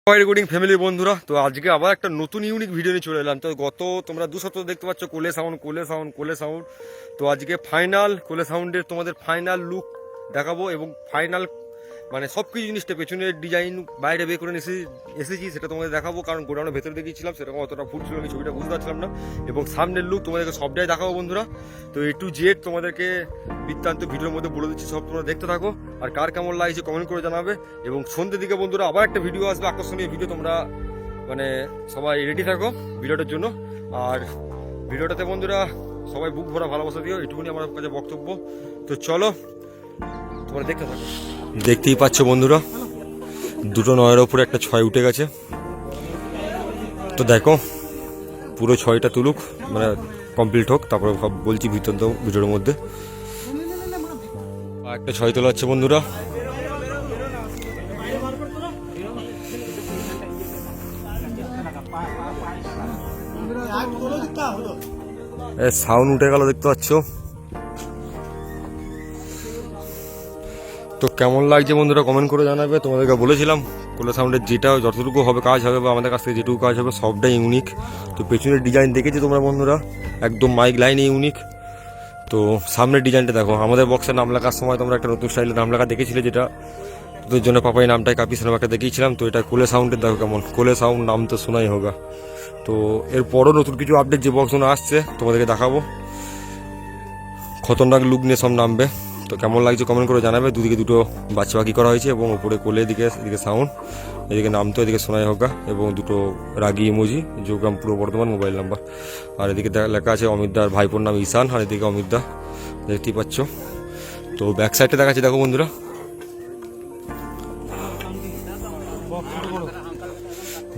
গুডিং family বন্ধুরা, তো আজকে আবার একটা নতুন ইউনিক ভিডিও নিয়ে চলে এলাম। তো গত তোমরা 2 সপ্তাহ দেখতে পাচ্ছ কোলে সাউন্ড। তো আজকে ফাইনাল কোলে সাউন্ডের তোমাদের ফাইনাল লুক দেখাবো এবং ফাইনাল মানে সব কিছু জিনিসটা পেছনের ডিজাইন বাইরে বের করে এসেছি সেটা তোমাদের দেখাবো। কারণ গোডাউনের ভেতরে দেখিয়েছিলাম সেরকম অতটা ফুট ছিল, আমি ছবিটা বুঝতে পারছিলাম না। এবং সামনের লুক তোমাদেরকে সবটাই দেখাবো বন্ধুরা। তো A to Z তোমাদেরকে বৃত্তান্ত ভিডিওর মধ্যে বলে দিচ্ছি, সব তোমরা দেখতে থাকো। আর কার কেমন লাগছে কমেন্ট করে জানাবে। এবং সন্ধ্যের দিকে বন্ধুরা আবার একটা ভিডিও আসবে, আকর্ষণীয় ভিডিও। তোমরা মানে সবাই রেডি থাকো ভিডিওটার জন্য। আর ভিডিওটাতে বন্ধুরা সবাই বুক ভরা ভালোবাসা দিও, এটুকুনি আমার কাছে বক্তব্য। তো চলো তোমরা দেখতে থাকো। দেখতেই পাচ্ছ বন্ধুরা, দুটো 9-এর ওপরে একটা 6 উঠে গেছে। তো দেখো পুরো 6টা তুলুক, মানে কমপ্লিট হোক, তারপরে সব বলছি ভিডিওর মধ্যে। আর একটা 6 তোলা হচ্ছে বন্ধুরা। সাউন্ড উঠে গেল দেখতে পাচ্ছ। তো কেমন লাগছে বন্ধুরা কমেন্ট করে জানাবে। তোমাদেরকে বলেছিলাম কোলে সাউন্ডের যেটা যতটুকু হবে কাজ হবে, বা আমাদের কাছ থেকে যেটুকু কাজ হবে সবটাই ইউনিক। তো পেছনের ডিজাইন দেখেছি তোমরা বন্ধুরা, একদম মাইক লাইনে ইউনিক। তো সামনের ডিজাইনটা দেখো, আমাদের বক্সের নাম লেখার সময় তোমরা একটা নতুন স্টাইলের নাম লেখা দেখেছিলে, যেটা তোদের জন্য পাপাই নামটাই কাপি সিনেমা একটা দেখিয়েছিলাম। তো এটা কোলে সাউন্ডের দেখো কেমন, কোলে সাউন্ড নাম তো শোনাই হোগা। তো এরপরও নতুন কিছু আপডেট যে বক্সগুলো আসছে তোমাদেরকে দেখাবো, খতরনাক লুক নিয়ে সব নামবে। তো কেমন লাগছে কমেন্ট করে জানাবে। দুদিকে দুটো বাচ্চা বাকি করা হয়েছে এবং উপরে কোলে এদিকে সাউন্ড, এদিকে নাম তো এদিকে সোনাই হোকা, এবং দুটো রাগি ইমোজি, যোগ্রাম পূর্ব বর্ধমান মোবাইল নাম্বার। আর এদিকে লেখা আছে অমিতদার ভাইপোর নাম ঈশান, আর এদিকে অমিতদা দেখতেই পাচ্ছ। তো ব্যাক সাইডটা দেখাচ্ছি দেখো বন্ধুরা,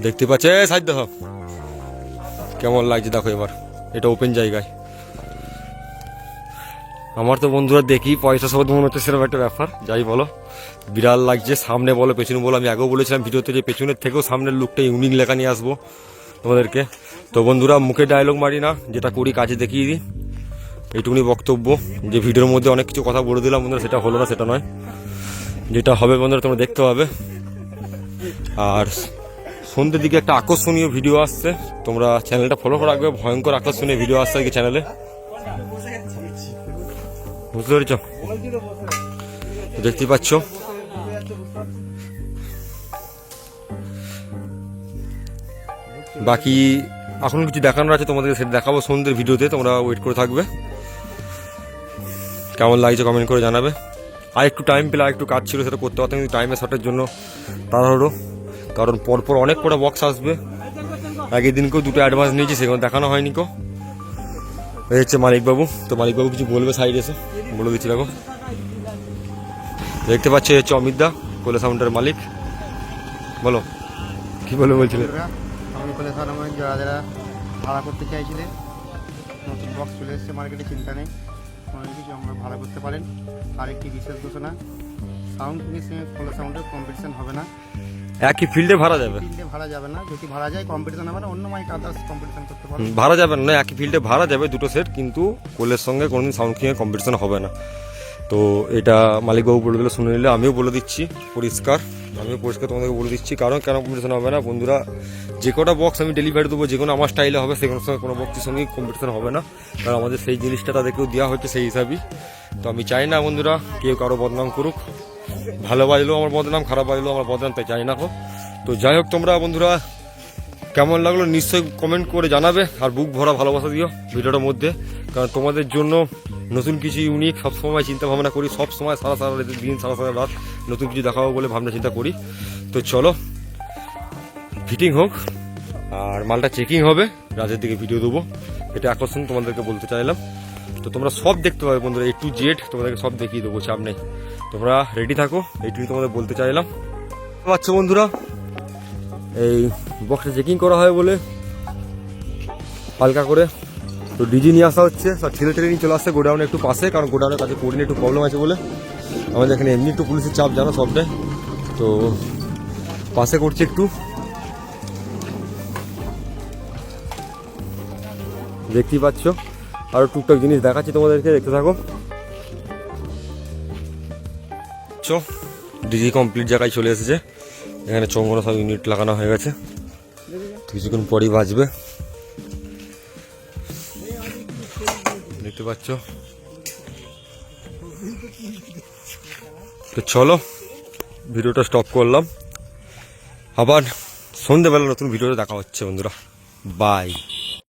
দেখতে পাচ্ছে সাইড দেখো কেমন লাগছে দেখো। এবার এটা ওপেন জায়গায়, আমার তো বন্ধুরা দেখি পয়সা সব মনে হচ্ছে সেরকম একটা ব্যাপার। যাই বলো, বিড়াল লাগছে। সামনে বলো পেছনে বলো, আমি আগেও বলেছিলাম ভিডিওতে যে পেছনের থেকেও সামনের লুকটা ইউনিক লেখা নিয়ে আসবো তোমাদেরকে। তো বন্ধুরা মুখে ডায়লগ মারি না, যেটা করি কাজে দেখিয়ে দিই, এইটুকুনি বক্তব্য। যে ভিডিওর মধ্যে অনেক কিছু কথা বলে দিলাম বন্ধুরা, সেটা হলো না, সেটা নয়। যেটা হবে বন্ধুরা তোমরা দেখতে পাবে। আর সন্ধ্যের দিকে একটা আকর্ষণীয় ভিডিও আসছে, তোমরা চ্যানেলটা ফলো করে রাখবে। ভয়ঙ্কর আকর্ষণীয় ভিডিও আসছে আজকে চ্যানেলে, বুঝতে পেরেছ? দেখতেই পাচ্ছ। বাকি এখন কিছু দেখানোর আছে তোমাদেরকে, সেটা দেখাবো সন্ধ্যের ভিডিওতে, তোমরা ওয়েট করে থাকবে। কেমন লাগছে কমেন্ট করে জানাবে। আর একটু টাইম পেলে আর একটু কাজ ছিল, সেটা করতে পারতাম, কিন্তু টাইমের শর্টের জন্য তাড়াহুড়ো। কারণ পরপর অনেক কটা বক্স আসবে। আগের দিনকেও দুটো অ্যাডভান্স নিয়েছি, সেখানে দেখানো হয়নি কো। এই হচ্ছে মালিকবাবু। তো মালিকবাবু কিছু বলবে সাইড এসে, বলে দিচ্ছি দেখো। দেখতে পাচ্ছি হচ্ছে অমিতদা, কোলে সাউন্ডের মালিক। বলো কি বলবে বলছিলে? আমি কোলে সাউন্ড যারা যারা ভাড়া করতে চাইছিলেন, নতুন বক্স চলে এসেছে মার্কেটে, চিন্তা নেই, অনেক কিছু আমরা ভাড়া করতে পারেন। আর একটি বিশেষ ঘোষণা, সাউন্ড কিংয়ের সঙ্গে কোলে সাউন্ডের কম্পিটিশন হবে না। একই ফিল্ডে ভাড়া যাবে, ফিল্ডে ভাড়া যাবে না। যদি ভাড়া যায় কম্পিটিশন হবে না, অন্য মাইক আদার্স কম্পিটিশন করতে পারবে। ভাড়া যাবে না, একই ফিল্ডে ভাড়া যাবে দুটো সেট, কিন্তু কোলের সঙ্গে কোনোদিন সাউন্ড কিংয়ের কম্পিটিশন হবে না। তো এটা মালিকবাবু বলে দিলে শুনে নিলে, আমিও বলে দিচ্ছি পরিষ্কার, তোমাদেরকে বলে দিচ্ছি। কারণ কেন কম্পিটিশন হবে না বন্ধুরা, যে কটা বক্স আমি ডেলিভারি দেবো, যে কোনো আমার স্টাইলে হবে, সেগুলোর সঙ্গে কোনো বক্সের সঙ্গে কম্পিটিশন হবে না। কারণ আমাদের সেই জিনিসটা তাদেরকেও দেওয়া হচ্ছে সেই হিসাবেই। তো আমি চাই না বন্ধুরা কেউ কারো বদনাম করুক। ভালো বাজলেও আমার বদনাম, খারাপ বাজলেও আমার বদনাম, তাই চাই না হোক। তো যাই হোক, তোমরা বন্ধুরা কেমন লাগলো নিশ্চয়ই কমেন্ট করে জানাবে। আর বুক ভরা ভালোবাসা দিও ভিডিওটার মধ্যে, কারণ তোমাদের জন্য নতুন কিছু ইউনিক সবসময় চিন্তা ভাবনা করি। সবসময় সারা দিন সারা রাত নতুন কিছু দেখাবো বলে ভাবনা চিন্তা করি। তো চলো ফিটিং হোক, আর মালটা চেকিং হবে, রাতের দিকে ভিডিও দেবো। এটা আকর্ষণ তোমাদেরকে বলতে চাইলাম। তো তোমরা সব দেখতে পাবে বন্ধুরা, A to Z তোমাদেরকে সব দেখিয়ে দেবো, চাপ নেই। তোমরা রেডি থাকো, এইটুকুই তোমাদের বলতে চাইলাম। পাচ্ছ বন্ধুরা, এই বক্সটা চেকিং করা হয় বলে হালকা করে তো ডিজি নিয়ে আসা হচ্ছে। সব ঠেলে নিয়ে চলে আসছে গোডাউনে একটু পাশে, কারণ গোডাউনের কাছে কোডিনে একটু প্রবলেম আছে বলে। আমাদের এখানে এমনি একটু পুলিশের চাপ জানো সবটাই, তো পাশে করছে একটু। দেখতেই পাচ্ছ, আরও টুকটাক জিনিস দেখাচ্ছি তোমাদেরকে, দেখতে থাকো। ডিজি কমপ্লিট জায়গায় চলে এসেছে। এখানে চৌমোনো সব ইউনিট লাগানো হয়ে গেছে, কিছুক্ষণ পরই বাজবে, দেখতে পাচ্ছ। তো চলো ভিডিওটা স্টপ করলাম, আবার সন্ধ্যেবেলা নতুন ভিডিওতে দেখা হচ্ছে বন্ধুরা, বাই।